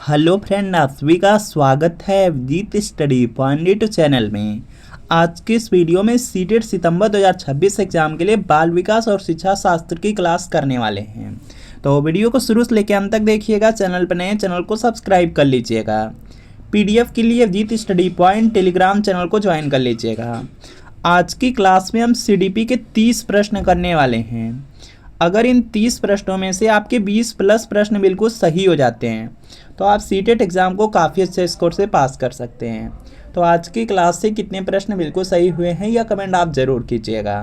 Hello friend, आप सभी का स्वागत है अभिजीत स्टडी पॉइंट चैनल में। आज के इस वीडियो में सीटेट सितंबर 2026 एग्जाम के लिए बाल विकास और शिक्षा शास्त्र की क्लास करने वाले हैं। तो वीडियो को शुरू से लेकर अंत तक देखिएगा। चैनल पर नए चैनल को सब्सक्राइब कर लीजिएगा। पीडीएफ के लिए Abhijeet study point Telegram channel को ज्वाइन कर लीजिएगा। आज की क्लास में हम सीडीपी के 30 प्रश्न करने वाले हैं। अगर इन 30 प्रश्नों में से आपके 20 प्लस प्रश्न बिल्कुल सही हो जाते हैं तो आप सीटेट एग्ज़ाम को काफ़ी अच्छे स्कोर से पास कर सकते हैं। तो आज की क्लास से कितने प्रश्न बिल्कुल सही हुए हैं यह कमेंट आप ज़रूर कीजिएगा।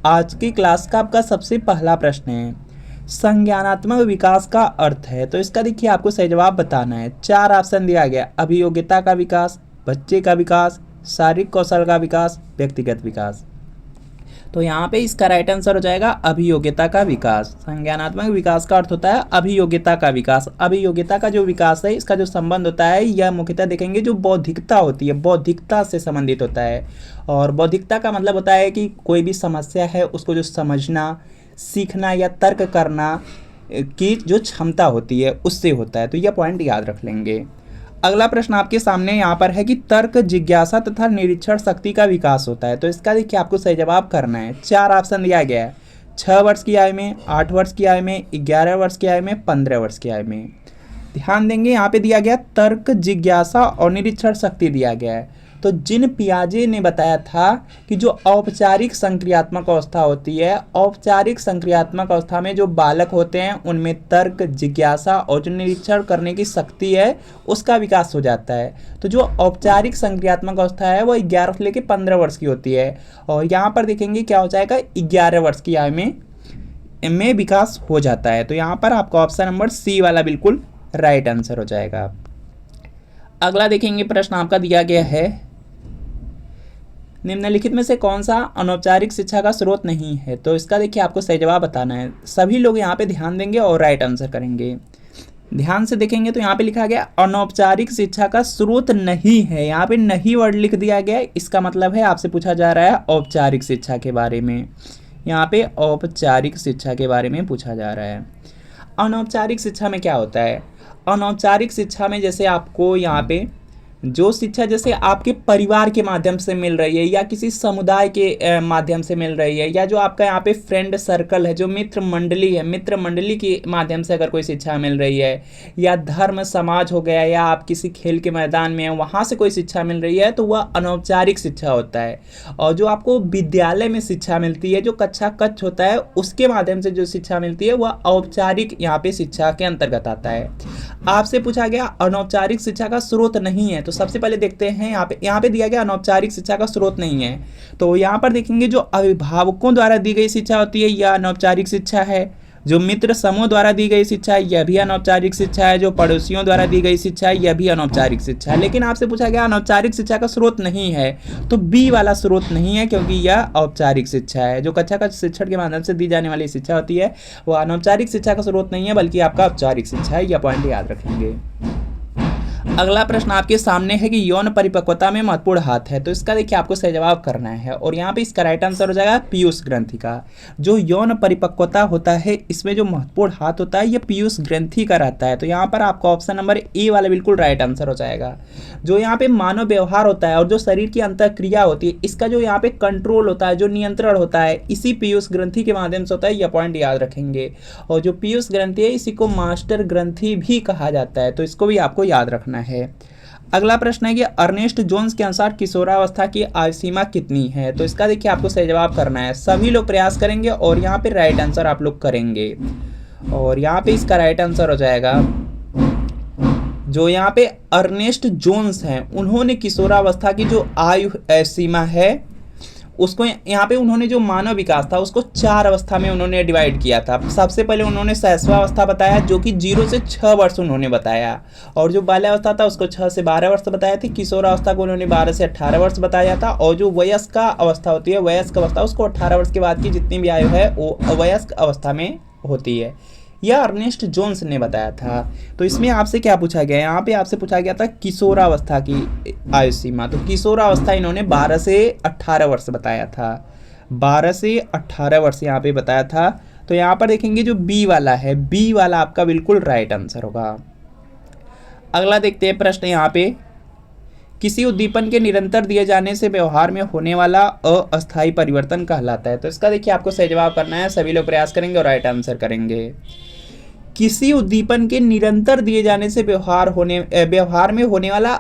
आज की क्लास का आपका सबसे पहला प्रश्न है, संज्ञानात्मक विकास का अर्थ है। तो इसका देखिए आपको सही जवाब बताना है। 4 ऑप्शन दिया गया, अभियोग्यता का विकास, बच्चे का विकास, शारीरिक कौशल का विकास, व्यक्तिगत विकास। तो यहाँ पे इसका राइट आंसर हो जाएगा अभियोग्यता का विकास। संज्ञानात्मक विकास का अर्थ होता है अभियोग्यता का विकास। अभियोग्यता का जो विकास है इसका जो संबंध होता है यह मुख्यतः देखेंगे जो बौद्धिकता होती है, बौद्धिकता से संबंधित होता है। और बौद्धिकता का मतलब होता है कि कोई भी समस्या है उसको जो समझना, सीखना या तर्क करना की जो क्षमता होती है उससे होता है। तो यह पॉइंट याद रख लेंगे। अगला प्रश्न आपके सामने यहाँ पर है कि तर्क, जिज्ञासा तथा निरीक्षण शक्ति का विकास होता है। तो इसका देखिए आपको सही जवाब करना है। 4 ऑप्शन दिया गया है, 6 वर्ष की आयु में, 8 वर्ष की आयु में, 11 वर्ष की आयु में, 15 वर्ष की आयु में। ध्यान देंगे यहाँ पे दिया गया तर्क, जिज्ञासा और निरीक्षण शक्ति दिया गया है। तो जिन पियाजे ने बताया था कि जो औपचारिक संक्रियात्मक अवस्था होती है, औपचारिक संक्रियात्मक अवस्था में जो बालक होते हैं उनमें तर्क, जिज्ञासा और जो निरीक्षण करने की शक्ति है उसका विकास हो जाता है। तो जो औपचारिक संक्रियात्मक अवस्था है वो 11 से लेकर 15 वर्ष की होती है। और यहाँ पर देखेंगे क्या हो जाएगा, 11 वर्ष की आयु में विकास हो जाता है। तो यहाँ पर आपका ऑप्शन नंबर सी वाला बिल्कुल राइट आंसर हो जाएगा। अगला देखेंगे प्रश्न आपका दिया गया है, निम्नलिखित में से कौन सा अनौपचारिक शिक्षा का स्रोत नहीं है। तो इसका देखिए आपको सही जवाब बताना है। सभी लोग यहाँ पे ध्यान देंगे और राइट आंसर करेंगे। ध्यान से देखेंगे तो यहाँ पे लिखा गया अनौपचारिक शिक्षा का स्रोत नहीं है। यहाँ पे नहीं वर्ड लिख दिया गया है, इसका मतलब है आपसे पूछा जा रहा है औपचारिक शिक्षा के बारे में। यहाँ पे औपचारिक शिक्षा के बारे में पूछा जा रहा है। अनौपचारिक शिक्षा में क्या होता है, अनौपचारिक शिक्षा में जैसे आपको यहाँ पे जो शिक्षा जैसे आपके परिवार के माध्यम से मिल रही है या किसी समुदाय के माध्यम से मिल रही है, या जो आपका यहाँ पे फ्रेंड सर्कल है, जो मित्र मंडली है, मित्र मंडली के माध्यम से अगर कोई शिक्षा मिल रही है, या धर्म समाज हो गया, या आप किसी खेल के मैदान में हैं वहाँ से कोई शिक्षा मिल रही है, तो वह अनौपचारिक शिक्षा होता है। और जो आपको विद्यालय में शिक्षा मिलती है, जो कक्षा कक्ष होता है उसके माध्यम से जो शिक्षा मिलती है वह औपचारिक यहाँ पे शिक्षा के अंतर्गत आता है। आपसे पूछा गया अनौपचारिक शिक्षा का स्रोत नहीं है। तो सबसे पहले देखते हैं यहाँ पे दिया गया अनौपचारिक शिक्षा का स्रोत नहीं है। तो यहाँ पर देखेंगे जो अभिभावकों द्वारा दी गई शिक्षा होती है यह अनौपचारिक शिक्षा है। जो मित्र समूह द्वारा दी गई शिक्षा है यह भी अनौपचारिक शिक्षा है। जो पड़ोसियों द्वारा दी गई शिक्षा है यह भी अनौपचारिक शिक्षा है। लेकिन आपसे पूछा गया अनौपचारिक शिक्षा का स्रोत नहीं है, तो बी वाला स्रोत नहीं है, क्योंकि यह औपचारिक शिक्षा है। जो कक्षा का शिक्षण के माध्यम से दी जाने वाली शिक्षा होती है वह अनौपचारिक शिक्षा का स्रोत नहीं है, बल्कि आपका औपचारिक शिक्षा है। यह पॉइंट याद रखेंगे। अगला प्रश्न आपके सामने है कि यौन परिपक्वता में महत्वपूर्ण हाथ है। तो इसका देखिए आपको सही जवाब करना है, और यहाँ पे इसका राइट आंसर हो जाएगा पीयूष ग्रंथि का। जो यौन परिपक्वता होता है इसमें जो महत्वपूर्ण हाथ होता है यह पीयूष ग्रंथि का रहता है। तो यहाँ पर आपका ऑप्शन नंबर ए वाला बिल्कुल राइट आंसर हो जाएगा। जो यहाँ पे मानव व्यवहार होता है और जो शरीर की अंतःक्रिया होती है इसका जो यहाँ पे कंट्रोल होता है, जो नियंत्रण होता है, इसी पीयूष ग्रंथि के माध्यम से होता है। यह पॉइंट याद रखेंगे। और जो पीयूष ग्रंथि है इसी को मास्टर ग्रंथि भी कहा जाता है, तो इसको भी आपको याद रखना है। अगला प्रश्न है कि अर्नेस्ट जोन्स के अनुसार किशोरावस्था की आयु सीमा कितनी है। तो इसका देखिए आपको सही जवाब करना है। सभी लोग प्रयास करेंगे और यहाँ पे राइट आंसर आप लोग करेंगे, और यहाँ पे इसका राइट आंसर हो जाएगा जो यहाँ पे अर्नेस्ट जोन्स हैं उन्होंने किशोरावस्था की जो आयु सीमा है उसको यहाँ पे उन्होंने जो मानव विकास था उसको 4 अवस्था में उन्होंने डिवाइड किया था। सबसे पहले उन्होंने शैशवावस्था बताया जो कि 0 से 6 वर्ष उन्होंने बताया, और जो बाल्यावस्था था उसको 6 से 12 वर्ष बताया थी। किशोरावस्था को उन्होंने 12 से 18 वर्ष बताया था, और जो वयस्क अवस्था होती है, वयस्क अवस्था, उसको 18 वर्ष के बाद की जितनी भी आयु है वो वयस्क अवस्था में होती है। यह अर्नेस्ट जोन्स ने बताया था। तो इसमें आपसे क्या पूछा गया, यहाँ पे आपसे पूछा गया था किशोरावस्था की आयु सीमा। तो किशोरावस्था इन्होंने 12 से 18 वर्ष बताया था, 12 से 18 वर्ष यहाँ पे बताया था। तो यहाँ पर देखेंगे जो बी वाला है, बी वाला आपका बिल्कुल राइट आंसर होगा। अगला देखते हैं प्रश्न यहाँ पे, किसी उद्दीपन के निरंतर दिए जाने से व्यवहार में होने वाला अस्थायी परिवर्तन कहलाता है। तो इसका देखिए आपको सही जवाब करना है, सभी लोग प्रयास करेंगे और राइट आंसर करेंगे। किसी उद्दीपन के निरंतर दिए जाने से व्यवहार में होने वाला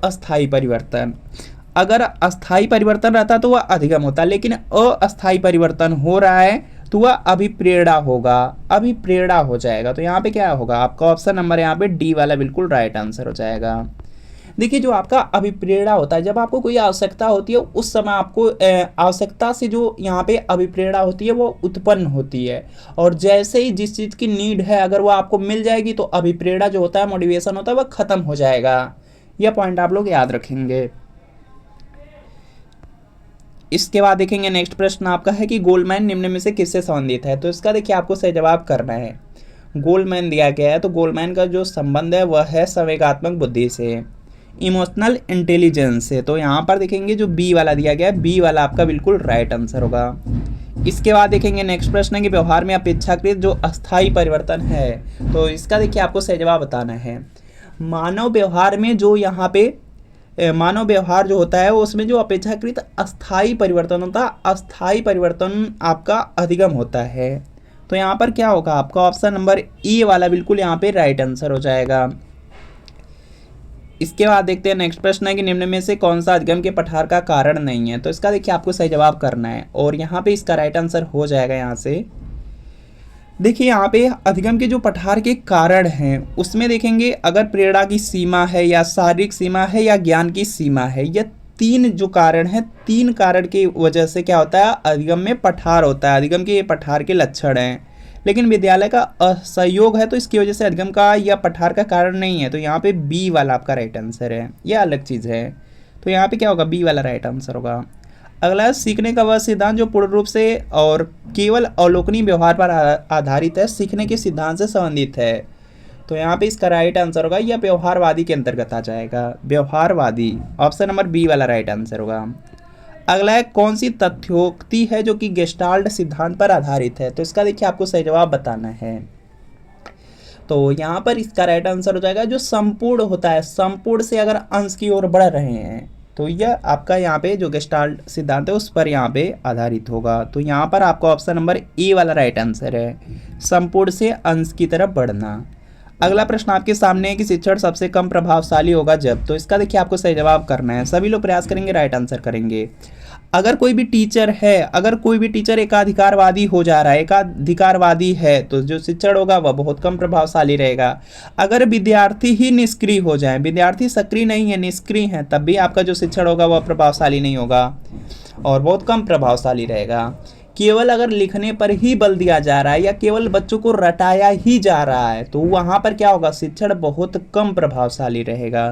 अस्थायी परिवर्तन, अगर अस्थायी परिवर्तन रहता तो वह अधिगम होता, लेकिन अस्थायी परिवर्तन हो रहा है तो वह अभिप्रेरणा होगा, अभिप्रेरणा हो जाएगा। तो यहाँ पे क्या होगा, आपका ऑप्शन नंबर यहाँ पे डी वाला बिल्कुल राइट आंसर हो जाएगा। देखिए जो आपका अभिप्रेरणा होता है, जब आपको कोई आवश्यकता होती है उस समय आपको आवश्यकता से जो यहाँ पे अभिप्रेरणा होती है वो उत्पन्न होती है, और जैसे ही जिस चीज़ की नीड है अगर वो आपको मिल जाएगी तो अभिप्रेरणा जो होता है, मोटिवेशन होता है, वह खत्म हो जाएगा। यह पॉइंट आप लोग याद रखेंगे। इसके बाद देखेंगे नेक्स्ट प्रश्न आपका है कि गोलमैन निम्न में से किससे संबंधित है। तो इसका देखिए आपको सही जवाब करना है। गोलमैन दिया गया है तो गोलमैन का जो संबंध है वह है संवेगात्मक बुद्धि से, इमोशनल इंटेलिजेंस से। तो यहाँ पर देखेंगे जो बी वाला दिया गया है, बी वाला आपका बिल्कुल राइट आंसर होगा। इसके बाद देखेंगे नेक्स्ट प्रश्न है कि व्यवहार में अपेक्षाकृत जो अस्थायी परिवर्तन है। तो इसका देखिए आपको सही जवाब बताना है। मानव व्यवहार में जो यहाँ पे मानव व्यवहार जो होता है उसमें जो अपेक्षाकृत अस्थायी परिवर्तन होता है, अस्थायी परिवर्तन आपका अधिगम होता है। तो यहाँ पर क्या होगा, आपका ऑप्शन नंबर ई वाला बिल्कुल यहाँ पे राइट आंसर हो जाएगा। इसके बाद देखते हैं नेक्स्ट प्रश्न है कि निम्न में से कौन सा अधिगम के पठार का कारण नहीं है। तो इसका देखिए आपको सही जवाब करना है, और यहाँ पे इसका राइट आंसर हो जाएगा। यहाँ से देखिए यहाँ पे अधिगम के जो पठार के कारण हैं उसमें देखेंगे अगर प्रेरणा की सीमा है या शारीरिक सीमा है या ज्ञान की सीमा है, यह तीन जो कारण है, तीन कारण की वजह से क्या होता है, अधिगम में पठार होता है। अधिगम के ये पठार के लक्षण हैं, लेकिन विद्यालय का असहयोग है तो इसकी वजह से अधिगम का या पठार का कारण नहीं है। तो यहाँ पे बी वाला आपका राइट आंसर है, यह अलग चीज़ है। तो यहाँ पे क्या होगा, बी वाला राइट आंसर होगा। अगला, सीखने का वह सिद्धांत जो पूर्ण रूप से और केवल अवलोकनीय व्यवहार पर आधारित है, सीखने के सिद्धांत से संबंधित है। तो यहाँ पे इसका राइट आंसर होगा, यह व्यवहारवादी के अंतर्गत आ जाएगा, व्यवहारवादी। ऑप्शन नंबर बी वाला राइट आंसर होगा। अगला है, कौन सी तथ्योक्ति है जो कि गेस्टाल्ट सिद्धांत पर आधारित है। तो इसका देखिए आपको सही जवाब बताना है। तो यहाँ पर इसका राइट आंसर हो जाएगा जो संपूर्ण होता है, संपूर्ण से अगर अंश की ओर बढ़ रहे हैं तो यह आपका यहाँ पे जो गेस्टाल्ट सिद्धांत है उस पर यहाँ पे आधारित होगा। तो यहाँ पर आपका ऑप्शन नंबर ए वाला राइट आंसर है, संपूर्ण से अंश की तरफ बढ़ना। अगला प्रश्न आपके सामने है कि शिक्षण सबसे कम प्रभावशाली होगा जब। तो इसका देखिए आपको सही जवाब करना है, सभी लोग प्रयास करेंगे, राइट आंसर करेंगे। अगर कोई भी टीचर है, अगर कोई भी टीचर एकाधिकारवादी हो जा रहा है, एकाधिकारवादी है, तो जो शिक्षण होगा वह बहुत कम प्रभावशाली रहेगा। अगर विद्यार्थी ही निष्क्रिय हो जाए, विद्यार्थी सक्रिय नहीं है, निष्क्रिय है, तब भी आपका जो शिक्षण होगा वह प्रभावशाली नहीं होगा और बहुत कम प्रभावशाली रहेगा। केवल अगर लिखने पर ही बल दिया जा रहा है या केवल बच्चों को रटाया ही जा रहा है तो वहाँ पर क्या होगा, शिक्षण बहुत कम प्रभावशाली रहेगा।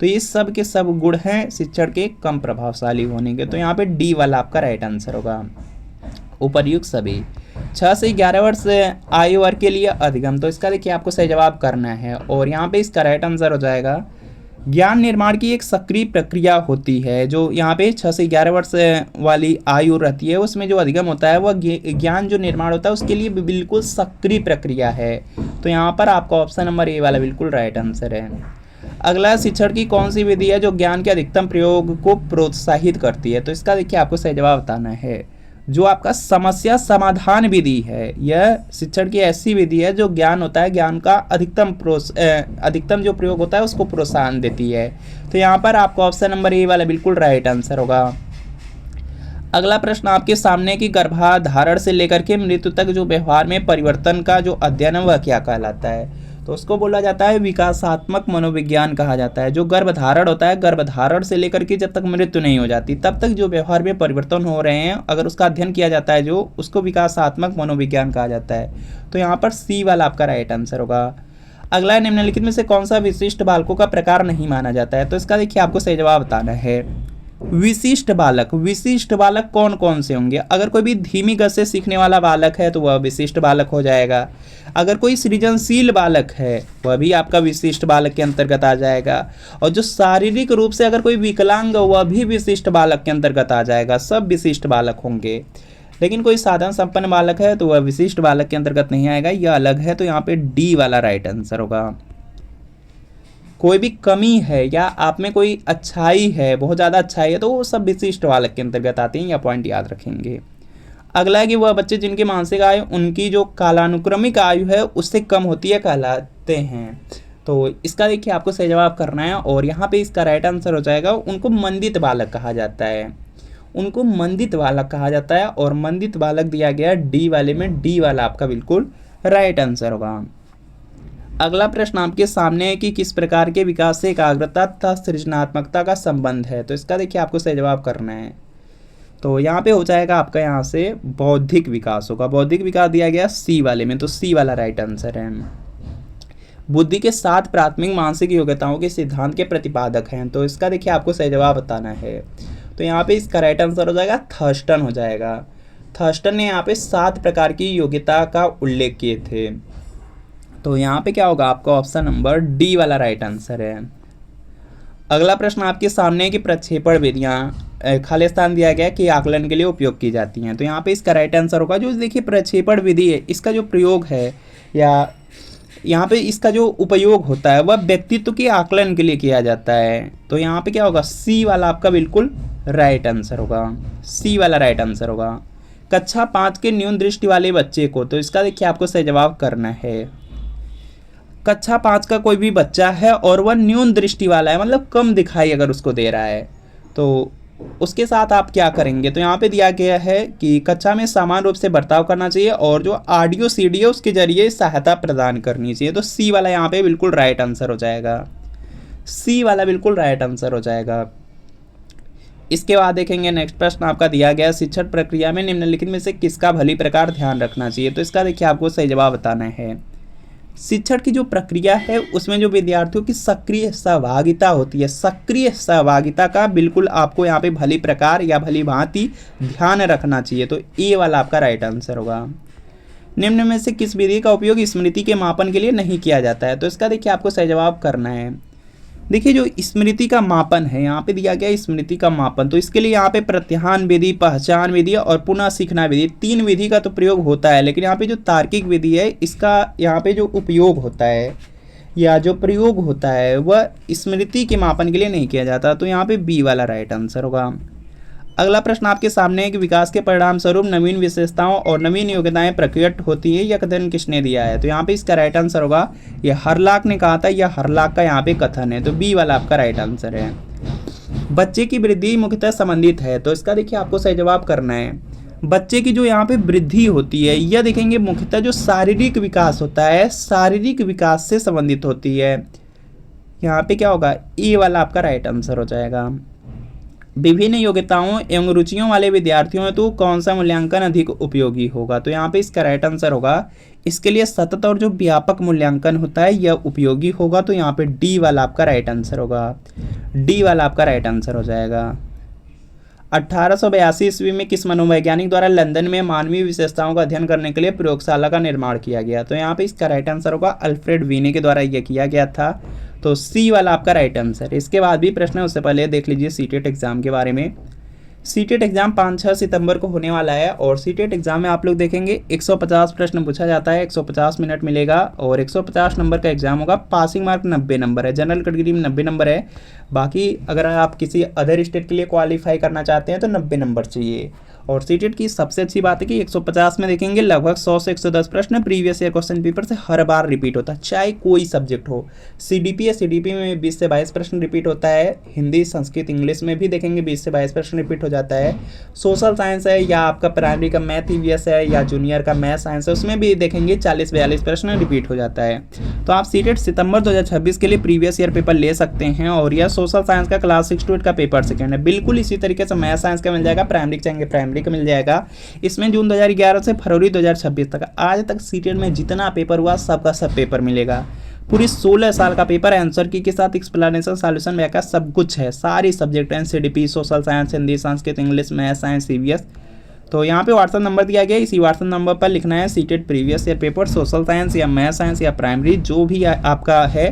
तो ये सब के सब गुण हैं शिक्षण के कम प्रभावशाली होने के। तो यहाँ पे डी वाला आपका राइट आंसर होगा, उपर्युक्त सभी। 6 से 11 वर्ष आयु वर्ग के लिए अधिगम। तो इसका देखिए आपको सही जवाब करना है, और यहाँ पे इसका राइट आंसर हो जाएगा, ज्ञान निर्माण की एक सक्रिय प्रक्रिया होती है। जो यहाँ पे 6 से 11 वर्ष वाली आयु रहती है उसमें जो अधिगम होता है वह ज्ञान जो निर्माण होता है उसके लिए बिल्कुल सक्रिय प्रक्रिया है। तो यहाँ पर आपका ऑप्शन नंबर ए वाला बिल्कुल राइट आंसर है। अगला, शिक्षण की कौन सी विधि है जो ज्ञान के अधिकतम प्रयोग को प्रोत्साहित करती है। तो इसका देखिए आपको सही जवाब बताना है, जो आपका समस्या समाधान विधि है, यह शिक्षण की ऐसी विधि है जो ज्ञान होता है, ज्ञान का अधिकतम जो प्रयोग होता है उसको प्रोत्साहन देती है। तो यहाँ पर आपका ऑप्शन नंबर ए वाला बिल्कुल राइट आंसर होगा। अगला प्रश्न आपके सामने की गर्भाधारण से लेकर के मृत्यु तक जो व्यवहार में परिवर्तन का जो अध्ययन है वह क्या कहलाता है। तो उसको बोला जाता है विकासात्मक मनोविज्ञान कहा जाता है। जो गर्भधारण होता है, गर्भधारण से लेकर के जब तक मृत्यु नहीं हो जाती तब तक जो व्यवहार में परिवर्तन हो रहे हैं अगर उसका अध्ययन किया जाता है जो उसको विकासात्मक मनोविज्ञान कहा जाता है। तो यहाँ पर सी वाला आपका राइट आंसर होगा। अगला, निम्नलिखित में से कौन सा विशिष्ट बालकों का प्रकार नहीं माना जाता है। तो इसका देखिए आपको सही जवाब बताना है। विशिष्ट बालक कौन कौन से होंगे। अगर कोई भी धीमी गति से सीखने वाला बालक है तो वह विशिष्ट बालक हो जाएगा। अगर कोई सृजनशील बालक है वह भी आपका विशिष्ट बालक के अंतर्गत आ जाएगा। और जो शारीरिक रूप से अगर कोई विकलांग वह भी विशिष्ट बालक के अंतर्गत आ जाएगा। सब विशिष्ट बालक होंगे, लेकिन कोई साधन संपन्न बालक है तो वह विशिष्ट बालक के अंतर्गत नहीं आएगा, यह अलग है। तो यहाँ पे डी वाला राइट आंसर होगा। कोई भी कमी है या आप में कोई अच्छाई है, बहुत ज़्यादा अच्छाई है, तो वो सब विशिष्ट वालक के अंतर्गत आते हैं, या पॉइंट याद रखेंगे। अगला है कि वह बच्चे जिनकी मानसिक आयु उनकी जो कालानुक्रमिक आयु है उससे कम होती है कहलाते हैं। तो इसका देखिए आपको सही जवाब करना है, और यहाँ पे इसका राइट आंसर हो जाएगा उनको मंदित बालक कहा जाता है, उनको मंदित बालक कहा जाता है, और मंदित बालक दिया गया डी वाले में, डी वाला आपका बिल्कुल राइट आंसर होगा। अगला प्रश्न आपके सामने है कि किस प्रकार के विकास से एकाग्रता तथा सृजनात्मकता का संबंध है। तो इसका देखिए आपको सही जवाब करना है। तो यहाँ पे हो जाएगा आपका यहाँ से बौद्धिक विकास होगा, बौद्धिक विकास दिया गया सी वाले में, तो सी वाला राइट आंसर है। बुद्धि के 7 प्राथमिक मानसिक योग्यताओं के सिद्धांत के प्रतिपादक हैं। तो इसका देखिए आपको सही जवाब बताना है। तो यहाँ पे इसका राइट आंसर हो जाएगा थर्स्टन हो जाएगा। थर्स्टन ने यहाँ पे 7 प्रकार की योग्यता का उल्लेख किए थे। तो यहाँ पे क्या होगा आपका ऑप्शन नंबर डी वाला राइट आंसर है। अगला प्रश्न आपके सामने है कि प्रक्षेपण विधियाँ खाली स्थान दिया गया कि आकलन के लिए उपयोग की जाती हैं। तो यहाँ पे इसका राइट आंसर होगा जो देखिए प्रक्षेपण विधि है, इसका जो प्रयोग है या यहाँ पे इसका जो उपयोग होता है वह व्यक्तित्व के आकलन के लिए किया जाता है। तो यहाँ पे क्या होगा सी वाला आपका बिल्कुल राइट आंसर होगा, सी वाला राइट आंसर होगा। कक्षा 5 के न्यून दृष्टि वाले बच्चे को, तो इसका देखिए आपको सही जवाब करना है। कक्षा 5 का कोई भी बच्चा है और वह न्यून दृष्टि वाला है, मतलब कम दिखाई अगर उसको दे रहा है, तो उसके साथ आप क्या करेंगे। तो यहाँ पे दिया गया है कि कक्षा में समान रूप से बर्ताव करना चाहिए और जो ऑडियो सीडी है उसके जरिए सहायता प्रदान करनी चाहिए। तो सी वाला यहाँ पे बिल्कुल राइट आंसर हो जाएगा, सी वाला बिल्कुल राइट आंसर हो जाएगा। इसके बाद देखेंगे नेक्स्ट प्रश्न आपका दिया गया शिक्षण प्रक्रिया में निम्नलिखित में से किसका भली प्रकार ध्यान रखना चाहिए। तो इसका देखिए आपको सही जवाब बताना है। शिक्षण की जो प्रक्रिया है उसमें जो विद्यार्थियों की सक्रिय सहभागिता होती है, सक्रिय सहभागिता का बिल्कुल आपको यहाँ पे भली प्रकार या भली भांति ध्यान रखना चाहिए। तो ए वाला आपका राइट आंसर होगा। निम्न में से किस विधि का उपयोग स्मृति के मापन के लिए नहीं किया जाता है। तो इसका देखिए आपको सही जवाब करना है। देखिए जो स्मृति का मापन है यहाँ पे दिया गया स्मृति का मापन, तो इसके लिए यहाँ पे प्रत्याहार विधि, पहचान विधि और पुनः सीखना विधि, 3 विधि का तो प्रयोग होता है। लेकिन यहाँ पे जो तार्किक विधि है इसका यहाँ पे जो उपयोग होता है या जो प्रयोग होता है वह स्मृति के मापन के लिए नहीं किया जाता। तो यहाँ पे बी वाला राइट आंसर होगा। अगला प्रश्न आपके सामने है कि विकास के परिणाम स्वरूप नवीन विशेषताओं और नवीन योग्यताएं प्रकट होती है, यह कथन किसने दिया है। तो यहाँ पे इसका राइट आंसर होगा यह हरलाक ने कहा था, यह हरलाक का यहाँ पे कथन है। तो बी वाला आपका राइट आंसर है। बच्चे की वृद्धि मुख्यतः संबंधित है। तो इसका देखिए आपको सही जवाब करना है। बच्चे की जो यहाँ पे वृद्धि होती है यह देखेंगे मुख्यतः जो शारीरिक विकास होता है, शारीरिक विकास से संबंधित होती है। यहाँ पे क्या होगा ए वाला आपका राइट आंसर हो जाएगा। विभिन्न योग्यताओं एवं रुचियों वाले विद्यार्थियों में तो कौन सा मूल्यांकन अधिक उपयोगी होगा। तो यहाँ पे इसका राइट आंसर होगा इसके लिए सतत और जो व्यापक मूल्यांकन होता है यह उपयोगी होगा। तो यहाँ पे डी वाला आपका राइट आंसर होगा, डी वाला आपका राइट आंसर हो जाएगा। 1882 ईस्वी में किस मनोवैज्ञानिक द्वारा लंदन में मानवीय विशेषताओं का अध्ययन करने के लिए प्रयोगशाला का निर्माण किया गया। तो यहाँ पे इसका राइट आंसर होगा अल्फ्रेड वीने के द्वारा यह किया गया था। तो सी वाला आपका राइट आंसर। इसके बाद भी प्रश्न है, उससे पहले देख लीजिए सीटेट एग्जाम के बारे में। सीटेट एग्जाम 5-6 सितंबर को होने वाला है और सीटेट एग्जाम में आप लोग देखेंगे 150 प्रश्न पूछा जाता है, 150 मिनट मिलेगा और 150 नंबर का एग्जाम होगा। पासिंग मार्क 90 नंबर है, जनरल कैटेगरी में 90 नंबर है। बाकी अगर आप किसी अदर स्टेट के लिए क्वालिफाई करना चाहते हैं तो 90 नंबर चाहिए। और सीटेट की सबसे अच्छी बात है कि 150 में देखेंगे लगभग 100 से 110 प्रश्न प्रीवियस ईयर क्वेश्चन पेपर से हर बार रिपीट होता है, चाहे कोई सब्जेक्ट हो। सीडीपी है, सीडीपी में 20 से 22 प्रश्न रिपीट होता है। हिंदी, संस्कृत, इंग्लिश में भी देखेंगे 20 से 22 प्रश्न रिपीट हो जाता है। सोशल साइंस है या आपका प्राइमरी का मैथ ईवीएस है या जूनियर का मैथ साइंस है, उसमें भी देखेंगे 40-42 प्रश्न रिपीट हो जाता है। तो आप सीटेट सितंबर 2026 के लिए प्रीवियस ईयर पेपर ले सकते हैं। और यह सोशल साइंस का क्लास 6 to 8 का पेपर सेकेंड है। बिल्कुल इसी तरीके से मैथ साइंस का मिल जाएगा, प्राइमरी चाहेंगे प्राइमरी का मिल जाएगा। इसमें जून 2011 से फरवरी 2026 तक आज तक सीटेट में जितना पेपर हुआ सबका सब पेपर मिलेगा। पूरी 16 साल का पेपर आंसर की के साथ एक्सप्लेनेशन, सॉल्यूशन, व्याख्या सब कुछ है। सारी subject NCDP, social science, Hindi, Sanskrit, English, math science, EVS. तो यहाँ पे व्हाट्सएप नंबर दिया गया है, इसी व्हाट्सएप नंबर पर लिखना है CTET previous year paper, social science या मैथ साइंस या प्राइमरी जो भी आपका है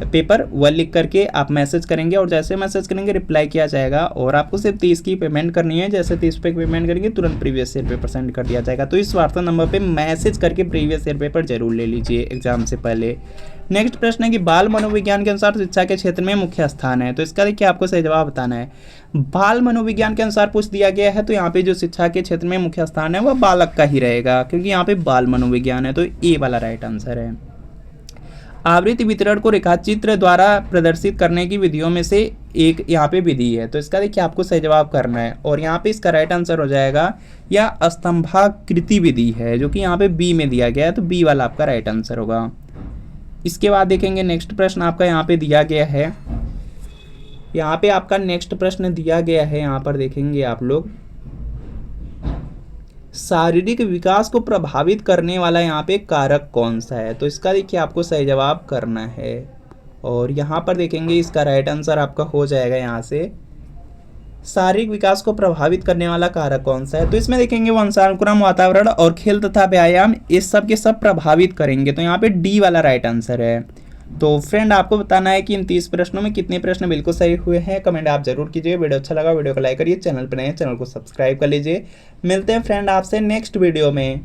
पेपर वह लिख करके आप मैसेज करेंगे और जैसे मैसेज करेंगे रिप्लाई किया जाएगा। और आपको सिर्फ 30 की पेमेंट करनी है, जैसे 30 पे पेमेंट करेंगे तुरंत प्रीवियस ईयर पेपर सेंड कर दिया जाएगा। तो इस व्हाट्सएप नंबर पर मैसेज करके प्रीवियस ईयर पेपर जरूर ले लीजिए एग्जाम से पहले। नेक्स्ट प्रश्न है कि बाल मनोविज्ञान के अनुसार शिक्षा के क्षेत्र में मुख्य स्थान है, तो इसका देखिए आपको सही जवाब बताना है। बाल मनोविज्ञान के अनुसार पूछ दिया गया है, तो यहाँ पे जो शिक्षा के क्षेत्र में मुख्य स्थान है वह बालक का ही रहेगा, क्योंकि यहाँ पे बाल मनोविज्ञान है, तो ए वाला राइट आंसर है। आवृत्ति वितरण को रेखाचित्र द्वारा प्रदर्शित करने की विधियों में से एक यहाँ पे विधि है, तो इसका देखिए आपको सही जवाब करना है, और यहाँ पे इसका राइट आंसर हो जाएगा यह स्तंभाकृति विधि है, जो कि यहाँ पे बी में दिया गया है, तो बी वाला आपका राइट आंसर होगा। इसके बाद देखेंगे नेक्स्ट प्रश्न आपका यहाँ पे दिया गया है, यहाँ पे आपका नेक्स्ट प्रश्न दिया गया है, यहाँ पर देखेंगे आप लोग, शारीरिक विकास को प्रभावित करने वाला यहाँ पे कारक कौन सा है, तो इसका देखिए आपको सही जवाब करना है, और यहाँ पर देखेंगे इसका राइट आंसर आपका हो जाएगा यहाँ से शारीरिक विकास को प्रभावित करने वाला कारक कौन सा है, तो इसमें देखेंगे वंशानुक्रम, वातावरण और खेल तथा व्यायाम, ये सब के सब प्रभावित करेंगे, तो यहाँ पे डी वाला राइट आंसर है। तो फ्रेंड आपको बताना है कि इन 30 प्रश्नों में कितने प्रश्न बिल्कुल सही हुए हैं, कमेंट आप जरूर कीजिए। वीडियो अच्छा लगा वीडियो को लाइक करिए, चैनल पर नए चैनल को सब्सक्राइब कर लीजिए। मिलते हैं फ्रेंड आपसे नेक्स्ट वीडियो में।